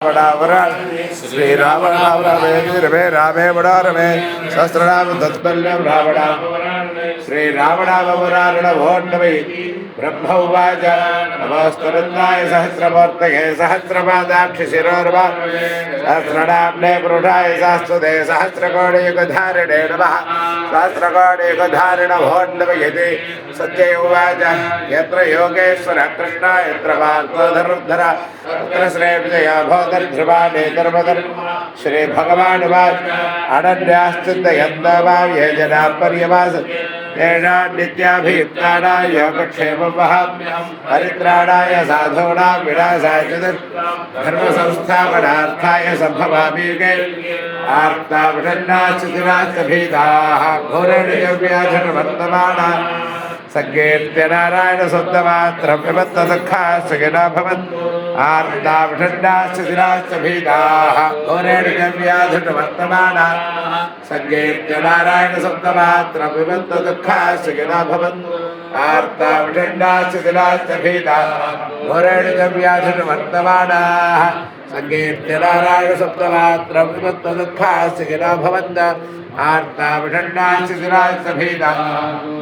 श्री राम राम रमे रामे बड़ा रमे सहस्रनाम तत्पल्यम रावण श्री रावणावरारण भोन्नवे ब्रह्म उवाच नमोस्तुरुद्धाय सहस्रमूर्तये सहस्रपादाक्षि शिरोर्वा सहस्रनाम्ने पुरुषाय सहस्रदे सहस्रकोटियुगधारिणे नमः सहस्रकोटियुगधारिण भोन्नवयति सत्य उवाच यत्र योगेश्वर कृष्ण यत्र पार्थो धनुर्धर तत्र श्रेयविजया भवतर्ध्रुवाणे कर्मधर्म श्री भगवान् अनन्याश्चिन्तयन्तमां ये जनाः पर्यवासन्ति तेषां नित्याभियुक्तानां योगक्षेमं वहाम्यहं परित्राणाय साधूनां विनाशाय च धर्मसंस्थापनार्थाय सम्भवामि युगे आर्तावृन्नाश्च भीताः घोरनिव्याधनवर्तमानाः संकीर्त्य नारायण शुद्धमात्रं विमत्त दुःखाश्च गिना भवन् आर्तावृन्नाश्च भीताः घोरनिव्याधनवर्तमानाः संकीर्त्य नारायण शुद्धमात्रं विमत्त दुःखाश्च गिना भवन् आर्तावृन्नाश्च भीताः घोरनिव्याधनवर्तमानाः संकीर्त्य नारायण शुद्धमात्रं विमत्त दुःखाश्च गिना भवन् आर्तावृन्नाश्च भीताः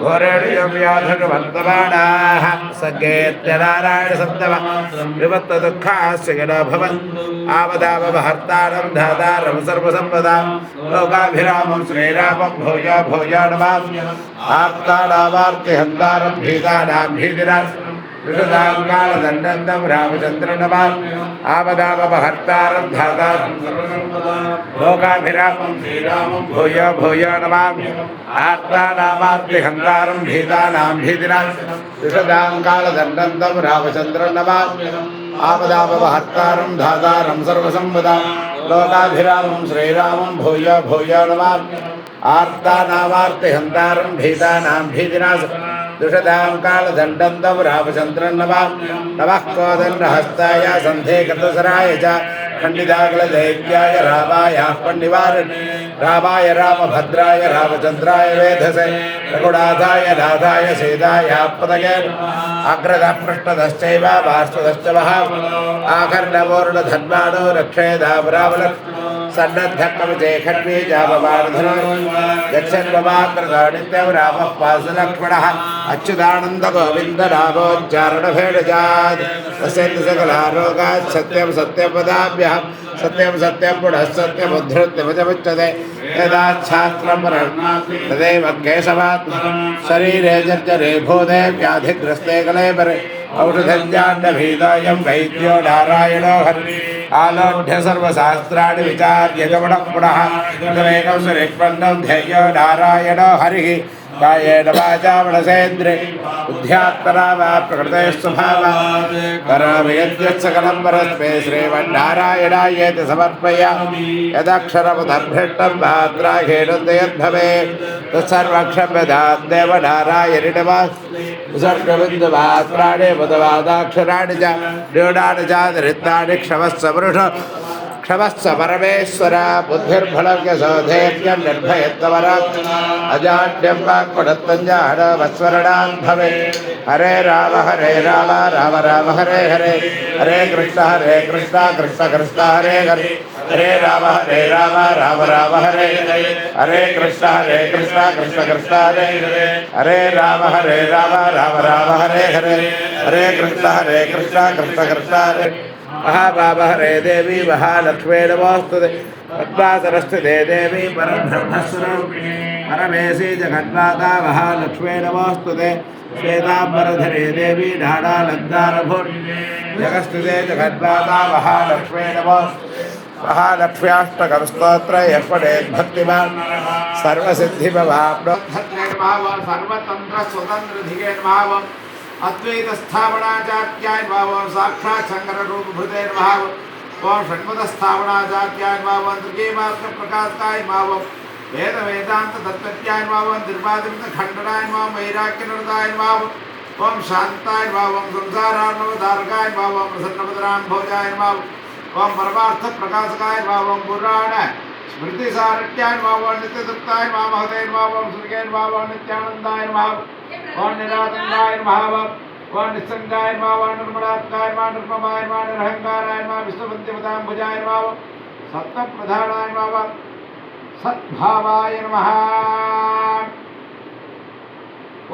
घोरनिव्याधनवर्तमानाः संकीर्त्य नारायण शुद्धमात्रं विमत्त दुःखाश्च गिना भवन् आवदावहर्तारं धातारं सर्वसम्पदां लोकाभिरामं श्रीरामं भूय भूय नमाम्यहम् आर्तानामार्तिहन्तारं भीतानां भीतिनाशनं विशदां कालदण्डं रामचन्द्रं नमाम्यहम् आवदावहर्तारं धातारं सर्वसम्पदां लोकाभिरामं श्रीरामं भूय भूय नमाम्यहम् आर्तानामार्तिहन्तारं भीतानां भीतिनाशनं विशदां कालदण्डं रामचन्द्रं नमाम्यहम् आपदापहर्तारं धातारं सर्वसम्पदां लोकाभिरामं श्रीरामं भूय भूय नमाम्यहम् आर्तानामार्तिहन्तारं भीतानां भीतिनाशनं दुषदां कालदण्डं तं रामचन्द्रं नमाम्यहम् नमः कोदण्डहस्ताय सन्धेकृतसराय च खण्डिताकुलदैत्याय रामाय पण्डिवारिणे रामाय रामभद्राय रामचन्द्राय वेधसे रघुनाथाय नाथाय सीताय पदये अग्रतः पृष्ठतश्चैव पार्श्वतश्च महामनो आकर्णपूर्णधन्वानो रक्षेदापरावलक्ष्मणो सन्नद्धकवचे खड्गे जापमानधनो यच्छन्ममाकृतो नित्यं रामः पार्श्वलक्ष्मणः अच्युतानन्दगोविन्दनामोच्चारणभेडजात् तस्यैव सकलारोगात् सत्यं सत्यं वदाम्यहं सत्यं सत्यं पुनः सत्यमुद्धृत्य वचमुच्यते यदाच्छास्त्रं तदेव केशवात्मकं शरीरे जर्जरे भूते व्याधिग्रस्ते कलेबरे औषधञ्जाण्डभीतायं वैद्यो नारायणो हरिः आलोढ्य सर्वशास्त्राणि विचार्य गमनं पुनः तमेकं सुरेक्ष्मन्नं ध्येयो नारायणो हरिः कायेन वाचा मनसेन्द्रे बुद्ध्यात्मना वा प्रकृते स्वभावात् करोमि यद्यत्सकलं परस्मै श्रीमन्नारायणायेति समर्पयामि यदक्षरमुदभ्रष्टं मात्राहीनं यद्भवेत् तत्सर्वक्षम्यतां देवनारायणि नमस्ते विसर्गबिन्दुमात्राणि मुदवादाक्षराणि च न्यूनानि चातिरिक्तानि क्षमस्व पुरुष क्षमस्व परमेश्वर बुद्धिर्फलव्यसोधेर्यं निर्भयत्वरात् अजाड्यं वाक्पटत्वञ्जाडवस्वरणां भवे हरे राम राम राम हरे हरे हरे कृष्ण कृष्ण कृष्ण हरे हरे हरे राम राम राम हरे हरे हरे कृष्ण कृष्ण कृष्ण हरे हरे हरे राम राम राम हरे हरे हरे कृष्ण कृष्ण हरे महाबाबा हरे देवी महालक्ष्मी नमोस्तुते पद्मासनस्थिते देवी परब्रह्मस्वरूपिणी परमेशी जगन्माता महालक्ष्मी नमोस्तुते श्वेतांबरधरे देवी ढाढालङ्कारभूषिते जगत्स्थिते जगन्माता महालक्ष्मी नमोस्तुते महालक्ष्म्याष्टकं स्तोत्रं यः पठेत् भक्तिमान् सर्वसिद्धिमवाप्नोत् सर्वतन्त्रस्वतन्त्रधिये नमः अद्वैत स्थापनाचार्याय भावं साक्षात् शंकर रूप भूते भाव ओम षण्मुख स्थापनाचार्याय भावं त्रिकेमार्ग प्रकाशकाय भावं वेद वेदांत तत्त्वज्ञाय भावं निर्वादित खंडनाय भावं वैराग्य निरताय भावं ओम शांताय भावं संसारार्णवधारकाय भावं प्रसन्नपदराम भोजाय भावं ओम परमार्थ प्रकाशकाय भावं पुराण स्मृति सारण्याय भावं नित्यतृप्ताय भावं हृदय भावं सुखेन भावं नित्यानंदाय भावं ओम निरातंदाय भावं ओम निस्संगाय नमः ओम निर्मलात्माय नमः निर्ममाय नमः निरहंकाराय नमः विश्ववन्त्यवताम्बुजाय नमः सत्त्वप्रधानाय नमः सद्भावाय नमः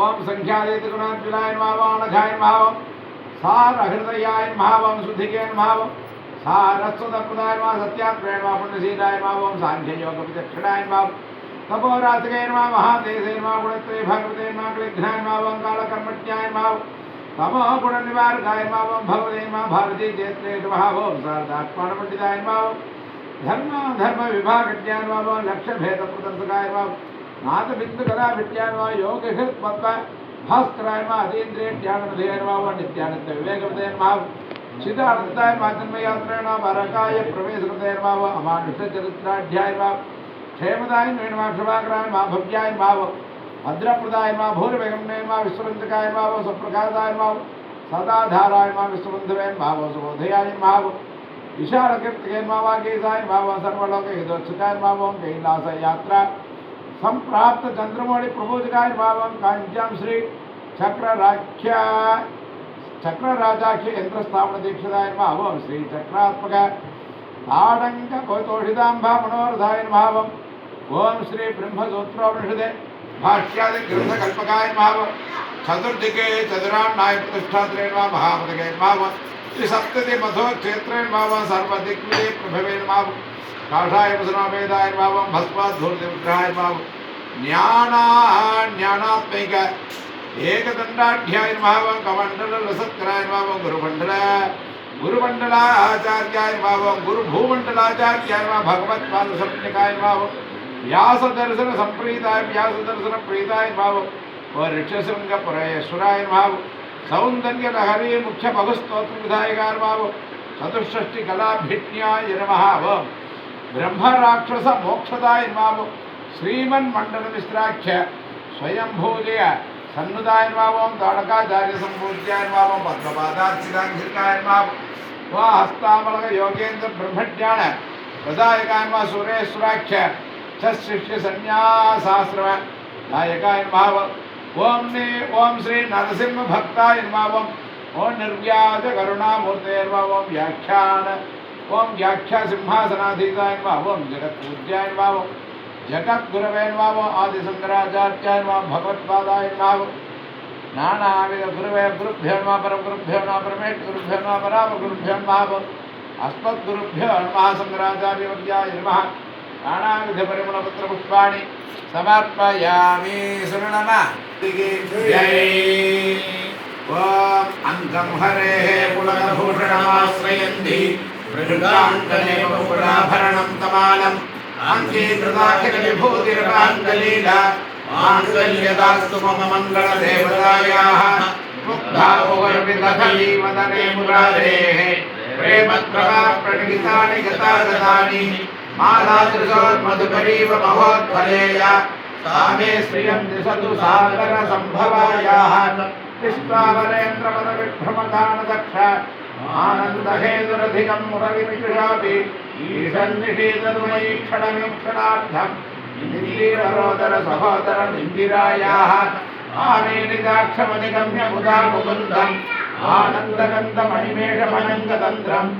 ओम संख्यातीतगुणात्मिकाय नमः ओम अनघाय नमः सारहृदयाय नमः ओम शुद्धिके नमः सारस्वतप्रदाय नमः सत्यात्मने नमः पुण्यशीलाय नमः ओम सांख्ययोगविचक्षणाय नमः तपोरात्रिके नमः महातेजे नमः गुणत्रये भगवते नमः विघ्नाय नमः ओम कालकर्मण्याय नमः तमो गुणनिवारकाय नमः ओम भगवते नमः भारती चेत्रे नमः ओम शारदात्मानपण्डिताय नमः धर्म विभागज्ञाय नमः ओम लक्ष्यभेदप्रदर्शकाय नमः नाथबिन्दुकलाभिट्याय नमः योगहृत्पद्म भास्कराय नमः अतीन्द्रियज्ञाननिधये नमः ओम नित्यानन्द विवेकवते नमः सिद्धार्थाय मातन्मयात्रे नमः वरकाय प्रवेशकृते नमः ओम अमानुषचरित्राढ्याय नमः क्षेमदाय नमः क्षमाकराय नमः भव्याय नमः भद्रप्रदाय नमः भूर्वेगम्ने नमः विश्ववन्तकाय नमः स्वप्रकाशाय नमः सदाधाराय नमः विश्वबन्धवे नमः सुबोधयाय नमः विशालकीर्तिके नमः वागीसाय नमः सर्वलोकहितोत्सुकाय नमः कैलासयात्रा संप्राप्त चंद्रमौळि प्रबोधकाय नमः कांच्यां श्री चक्रराजाख्य यंत्रस्थापन दीक्षिताय नमः श्री चक्रात्मक ताडंक कौतोषितांबा मनोरथाय नमः ओम श्री ब्रह्मसूत्रोपनिषदे भाष्यादि ग्रंथकल्पकाय नमः चतुर्दिके चतुरान्नाय प्रतिष्ठात्रे नमः महापदके नमः श्री सप्तति मधो क्षेत्रे नमः सर्वदिक्विजय प्रभवे नमः काषाय वसनावेदाय नमः भस्माद्धूर्तिविग्रहाय नमः ज्ञानात्मैक एकदंडाढ्याय नमः कमंडलरसत्कराय नमः गुरुमंडलाचार्याय नमः गुरुभूमंडलाचार्याय नमः भगवत्पादसंज्ञकाय नमः व्यासदर्शन संप्रीताय व्यासदर्शन प्रीताय नमः ऋक्षशृंगपुरेश्वराय नमः सौंदर्य लहरी मुख्य भगस्तोत्र विधायकाय नमः चतुष्षष्टि कलाभिज्ञाय नमः ब्रह्मराक्षस मोक्षदाय नमः श्रीमन्मंडल मिश्राख्य स्वयंभूजय सन्नुदाय नमः ताड़काचार्य संपूज्याय नमः पद्मपादार्चितांघ्रिकाय नमः हस्तामलक योगेन्द्र ब्रह्मज्ञान प्रदायकाय नमः सुरेश्वराख्य शिष्य संन्यासाश्रम दायकाय नमः ओम श्री नरसिंह भक्ताय नमः ओम निर्व्याज करुणामूर्ते नमः ओम व्याख्या सिंहासनाधीताय नमः ओम जगत्पूज्याय नमः जगद्गुरवे नमः आदिशंकराचार्याय नमः भगवत्पादाय नमः नानाविध गुरवे गुरुभ्यो नमः परमगुरुभ्यो नमः परमेष्ठिगुरुभ्यो नमः परामगुरुभ्यो नमः अस्मद्गुरुभ्यो नमः शंकराचार्यवर्याय नमः नानाविध परिमलपत्रपुष्पाणि समर्पयामि शरणमा जय ओम अंगं हरेः पुलकभूषणमाश्रयन्ति प्रजुगाङ्कने बहुलाभरणं तमालम् अंकीकृताखिलविभूतिर्वाङ्गलीला माङ्गल्यदास्तु मम मङ्गलदेवतायाः मुग्धावगर्भितधलीवदने मुरारेः प्रेमप्रभाप्रणितानि गतागतानि मालादृशोन्मधुकरीव महोत्फलेया सा मे श्रियं दिशतु सागरसम्भवायाः पुष्पावरेन्द्रपदविभ्रमदानदक्ष आनन्दहेतुरधिकं मुरविमिषापि ईशन्निषेदनुमयी क्षणमीक्षणार्थम् इन्द्रीररोदर सहोदर इन्दिरायाः आमेनिदाक्षमधिगम्य मुदा मुकुन्दम् आनन्दगन्धमणिमेषमनङ्गतन्त्रम्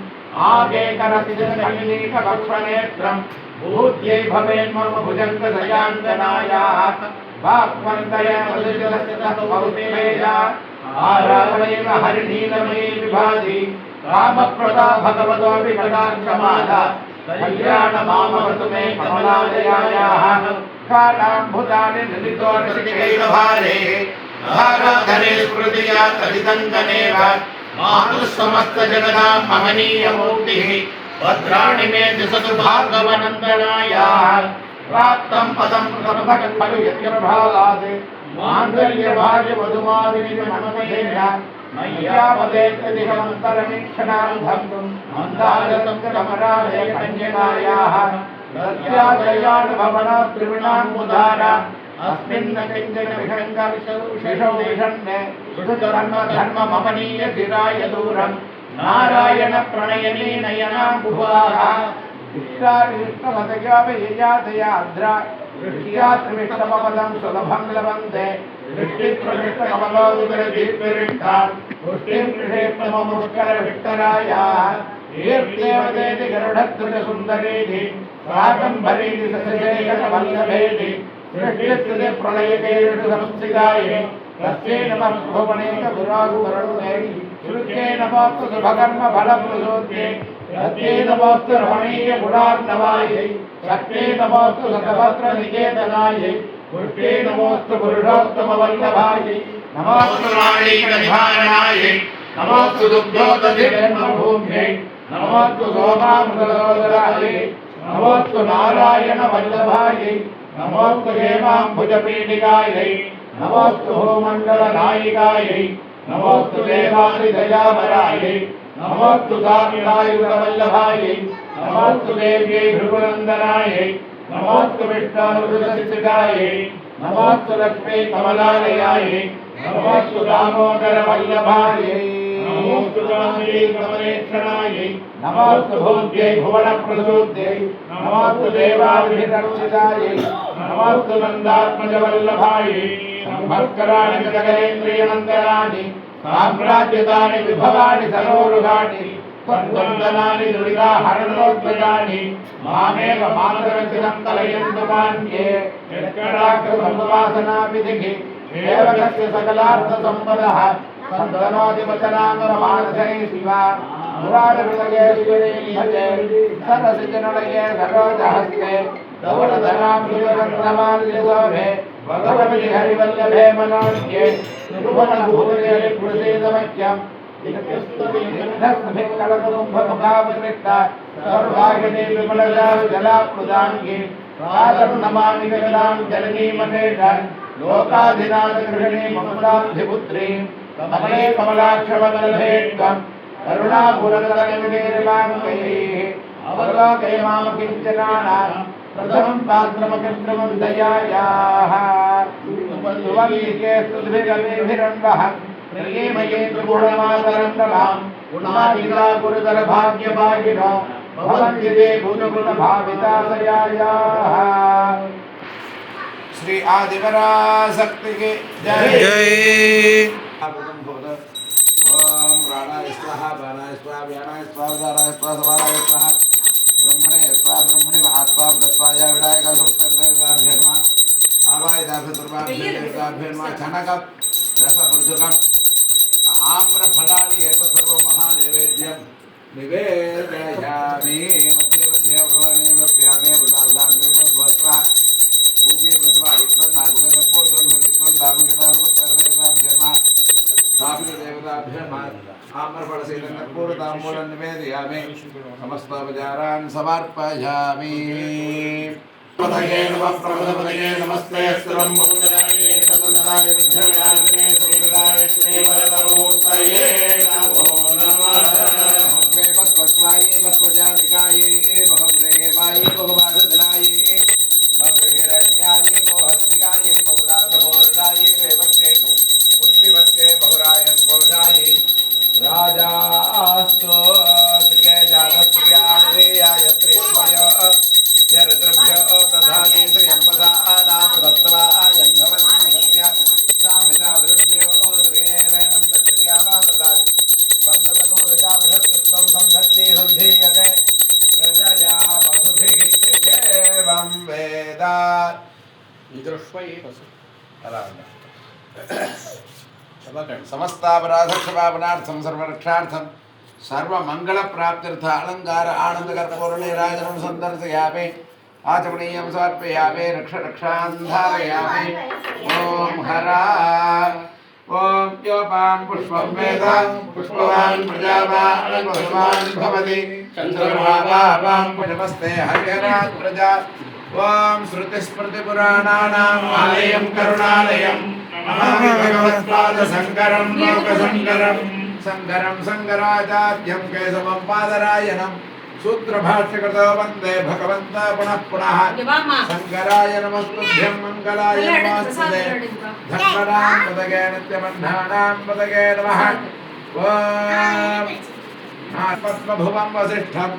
आगेकरतिजनकलिनीकवक्ष्मनेत्रम् भूत्यै भवेन्मम भुजङ्गदयाङ्गनायाः वाक्मन्तया मधुजलस्थितः कौतिमेया आरावणैव हरिनीलमयी विभाति कामप्रदा भगवतो विकटाक्षमाला कल्याणमामवतु मे कमलालयायाः कालाम्भुतानि ललितोर्षिकैलभारे धाराधरे स्मृतिया तदिदङ्गनेव मातुः समस्तजगदां महनीयमूर्तिः भद्राणि मे दिशतु भार्गवनन्दनायाः प्राप्तं पदं प्रथमं खलु यज्ञप्रभावात् माङ्गल्यभाग्यवधुमादिनिमनमहेन मय्यावदेत्यदिहमन्तरमीक्षणार्धं मन्दारसङ्कटमरालय कन्यकायाः दस्यादयानुभवना त्रिविणामुदारा अस्मिन् किञ्चनविषङ्गविशौषन्ने धर्मममनीयधिराय दूरं नारायण प्रणयनी नयनाम्बुवाः इष्टाविष्टमतयापययातयाद्रा दृष्ट्या त्रिविष्टमपदं सुलभं लभन्ते दृष्टिप्रविष्टकमलोदरदीप्तिरिष्टान् पुष्टिं कृषेत्तममुष्करविष्टरायाः कीर्त्यवदेति गरुडध्वजसुन्दरेति कादम्बरीति सशेखरवल्लभेति सृष्टिस्थितिप्रलयकेषु संस्थितायै तस्यै नमः भुवनेकविरागुवरुणे श्रुत्यै नमोऽस्तु शुभकर्मफलप्रसूत्यै तस्यै नमोऽस्तु रमणीयगुणार्णवायै शक्त्यै नमोऽस्तु शतपत्रनिकेतनायै पुष्ट्यै नमोऽस्तु पुरुषोत्तमवल्लभायै नमोऽस्तु राणीकनिवारणायै नमोऽस्तु दुग्धोदधिजन्मभूम्यै नमोऽस्तु सोमामृतसोदरायै नमोऽस्तु नारायणवल्लभायै नमोऽस्तु हेमाम्बुजपीठिकायै नमोऽस्तु भूमण्डलनायिकायै नमोऽस्तु देवादिदयावरायै नमोऽस्तु सामिलायुधवल्लभायै नमोऽस्तु देव्यै भृगुनन्दनायै नमोऽस्तु विष्णुरुदसिद्धायै नमोऽस्तु लक्ष्मी कमलालयायै नमोऽस्तु दामोदरवल्लभायै नमोऽस्तु कामये कमलेक्षणायै नमोऽस्तु भोग्यै भुवनप्रसूत्यै नमोऽस्तु देवादिरक्षितायै नमोऽस्तु नन्दात्मजवल्लभायै संभत्कराणि जगदेन्द्रियनन्दनानि साम्राज्यतानि विभवानि सरोरुहाणि त्वद्वन्दनानि दुरिताहरणोद्भजानि मामेव मातरचिरं कलयन्तु मान्ये यत्कटाक्षसंवासनाविधिः सेवकस्य सकलार्थसम्पदः सन्तनोतिवचनाङ्गमानसै शिवा मुरारहृदयेश्वरे निहते सरसिजनलये सरोजहस्ते दौलधनाम्बुजरत्नमाल्यशोभे भगवति हरिवल्लभे मनोज्ञे त्रिभुवनभूतये प्रसीदमख्यम् निघ्नस्मिक्कलकुम्भमुखावृष्टा सर्वाहिनी विमलजालजलाप्लुदाङ्गी नमामि गगनां जननीमहेशान् लोकाधिनाथगृहिणी ममताब्धिपुत्रीं कमले कमलाक्षवल्लभेत्वं करुणापुरतरनिर्माङ्गैः अवलोकय मां किञ्चनानां प्रथमं पात्रमकृत्रिमं दयायाः सुवल्लिके स्तुतिभिरभिरण्वः प्रिये मये त्रिगुणमातरङ्गलां गुणाधिका गुरुतरभाग्यभागिनो भवन्ति ते भूतगुणभाविताशयायाः। श्री आदिपराशक्ति के जय जय। ओम प्राणाय स्वाहा प्राणाय स्वाहा व्यानाय स्वाहा उदाराय स्वाहा समानाय स्वाहा ब्रह्मणे स्वाहा ब्रह्मणे महात्मा दत्वाय विनायक सुरतेर्देवताभ्यर्मा आवाय दाभ्यर्मा छनकं रसपुरुषकं आम्रफलानि एतत् महानैवेद्यं निवेदयामि मध्ये मध्ये भगवाने व्रप्यामे वृदावदान्ते भवत्वा ऊगे व्रत्वा इत्थं नागुणे पोर्जन समित्वं दामकता समस्तदेवताभ्यर्मा स्थापितदेवताभ्यर्मा आम्रफलसेनं पूर्णताम्बूलं निवेदयामि समस्तोपचारान् समर्पयामि। पतये नमः प्रभुपतये नमस्ते स्त्रं मुकुन्दनाय तदन्ताय विघ्नविनाशिने सुरदाय श्रीवरदमूर्तये नमो नमः। भगवे भक्त्वाये भक्वजानिकाये भगवदेवाय भगवासदनाये भगहिरण्याये मोहस्तिकाये भगदासमोर्णाये रेवत्ये पुष्टिवत्ये बहुराय स्पोषाये राजास्तो श्रिये जातश्रियानिरेयाय श्रीमय जरद्रभ्यो दधाति श्रियंवसा नामदत्तवायं भवन्ति सत्या सामिता विरुद्ध्यो श्रियेवेनं दत्त्यामा ददाति बन्धतकोदजा बृहत्कृत्वं संधत्ते सन्धीयते प्रजया पशुभिः एवं वेद विदृष्वै पशु समस्तापराधक्षमापणार्थं सर्वरक्षार्थं सर्वमङ्गलप्राप्त्यर्थ अलङ्कार आनन्दकर्पूरनीराजनं सन्दर्शयामि आचमनीयं समर्पयामि रक्षान् ॐ हरा ॐ योपां पुष्पं वेद पुष्पवान् प्रजावान् पशुवान् भवति चन्द्रमावां पुष्पस्ते हरिहरात् प्रजा ॐ श्रुतिस्मृतिपुराणानाम् आलयं करुणालयं नमामि भगवत्पादशङ्करं लोकशङ्करं शङ्करं शङ्कराचार्यं केशवं पादरायणं सूत्रभाष्यकृतो वन्दे भगवन्तः पुनः पुनः शङ्कराय नमस्तुभ्यं मङ्गलाय नमस्ते धन्वनां पदगे नित्यबन्धानां पदगे नमः। पद्मभुवं वसिष्ठं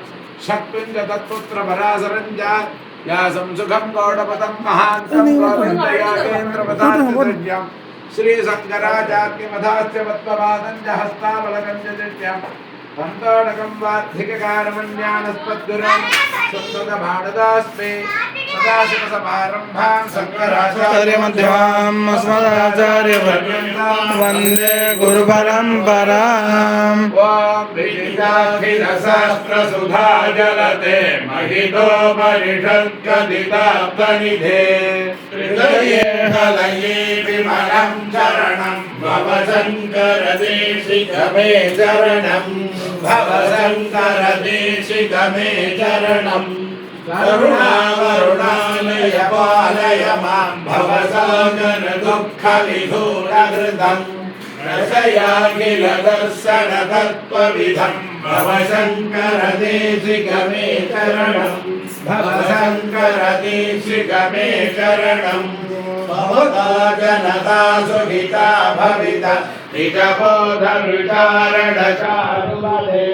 शक्तिञ्च तत्पुत्रपराशरं च व्यासं सुखं गौडपदं महान्तं गोविन्दया केन्द्रपदार्थद्रव्यं श्री शंकराचार्य मधास्य वत्ववादं हस्तावलकं च चित्यं तन्तोडकं वार्धिककारमन्यानस्पद्गुरं संस्कृतभारतास्मे सदाशिवसमारम्भां शङ्कराचार्यमध्यमाम् अस्मदाचार्यपर्यन्तां वन्दे गुरुपरम्पराम्। ॐ विद्याखिलशास्त्रसुधा जलते महितोपनिषद्गदिताब्दनिधे हृदये कलये विमलं चरणं भव शङ्कर देशिक मे चरणं भव शङ्कर देशिक मे चरणं करुणावरुणालय पालय मां भव सागर दुःखविधूरहृदं रसयाखिल दर्शन तत्त्वविधं भव शङ्कर देशिक मे चरणं भव शङ्कर देशिक मे चरणं भवता जनता सुखिता भविता निजबोध विचारण चारुबले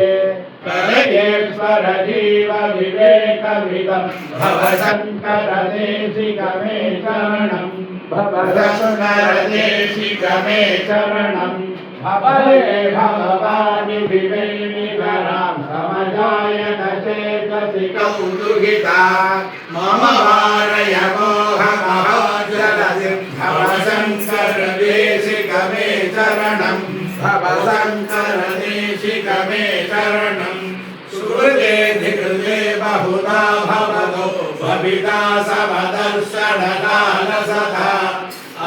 कलयेश्वर जीव विवेकविदं भव शङ्कर देशिक मे चरणं भव शङ्कर देशिक मे चरणं भवले भवानि विवेनिकरां समजायत चेतसि कौतुकिता मम वारय मोहमहाजलधिं भव शङ्कर देशिक मे चरणं भव शङ्कर देशिक मे चरणं सुहृदे धिकृते बहुधा भवतो भविता समदर्शनकालसदा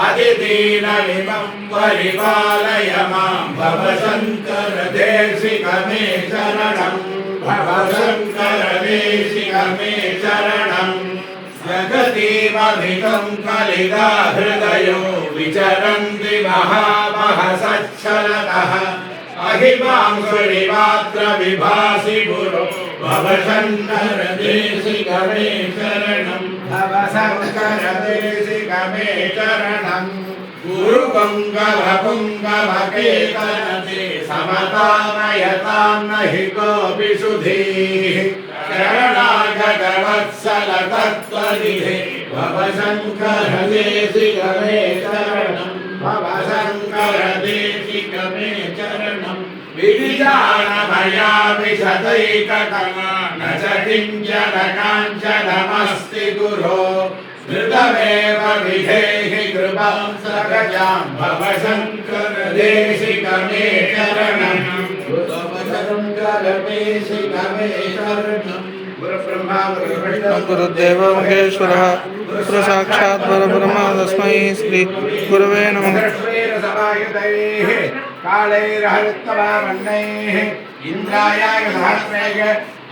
अधिदीनमिमं परिपालय मां भव शङ्कर देशिक मे चरणं भव शङ्कर देशिक मे चरणं जगतीमधिकं कलिदा हृदयो विचरन्ति महामहसच्छलतः अहिमांसुरिमात्र विभासि गुरो भव शङ्कर देशिक मे चरणं भव शङ्कर देशिक मे चरणं गुरुपुङ्गवपुङ्गवकेतनते समतामयतां नहि कोऽपि सुधीः शरणागतवत्सल तत्त्वनिधे भव शङ्कर देशिक मे चरणं भव शङ्कर देशिक मे चरणं विविधानमया विशदैकतमा न च किञ्चन काञ्चनमस्ति गुरो धृतमेव विधेहि कृपां सकजां भव शङ्कर देशिक मे चरणं भव शङ्कर देशिक मे चरणं गुरुब्रह्मा गुरुर्विष्णुः गुरुदेवो महेश्वरः गुरुसाक्षात् परब्रह्म तस्मै श्री गुरुवे नमः। कालैर्हरित्तवामन्नैः इन्द्रायाय सहस्रेग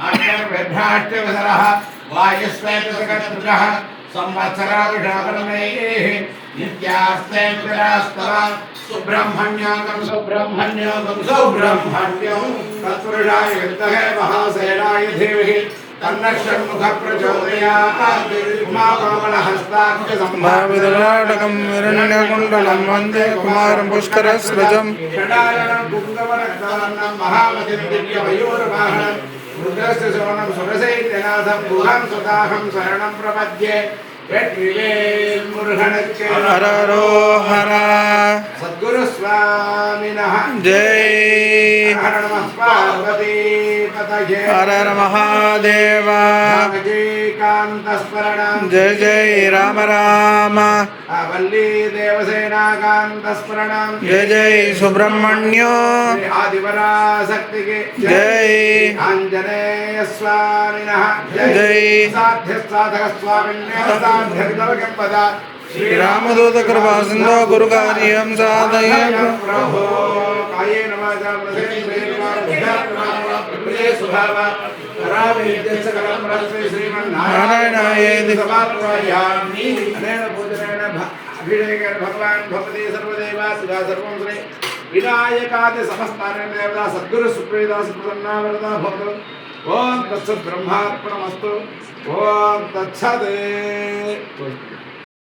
अन्यर्भ्राष्ट्यवसरः वायुस्वेतसकर्तृकः संवत्सराभिषाकर्णैः नित्यास्तेन्द्रास्तव सुब्रह्मण्योऽगं सुब्रह्मण्योऽगं सुब्रह्मण्यं तत्पुरुषाय विद्महे महासेनाय धीमहि तन्नः षण्मुखः प्रचोदयात् उमाकोमलहस्ताख्य भाविदलाटकं हिरण्यकुण्डलं वन्दे कुमारं पुष्करस्रजं षडाननं पुङ्गवरक्तवर्णं महामतिं दिव्यमयूरवाहनं रुद्रस्य शोणं सुरसैत्यनाथं गुहं सुदाहं शरणं प्रपद्ये वेट्रिवेल् मुरुगनक्के हर हरो हर सद्गुरु स्वामिनः जय हर नमः पार्वती पतये हर हर महादेव कान्तस्मरणं जय जय राम राम वल्ली देवसेनाकान्तस्मरणं जय जय सुब्रह्मण्यो आदिपराशक्ति के जय आंजनेय स्वामिनः जय साध्य साधक स्वामिन्यः साध्य विदवकं पदा श्री रामदूत कृपा सिंधु गुरु कार्यं साधय प्रभो कायेन वाचा मनसेन्द्रियेण स्वभावा रामेद्यसकलं रस्मै श्रीमन्नारायणायेति समाप्यामि अनेन पूजनेन अभिषेकेन भगवान् भवति सर्वदेवा सदा सर्वं श्री विनायकादि समस्तानि देवता सद्गुरु सुप्रीता सुप्रसन्ना वरदा भवतु। ओम तत्सत् ब्रह्मार्पणमस्तु। ओम तत्सत्।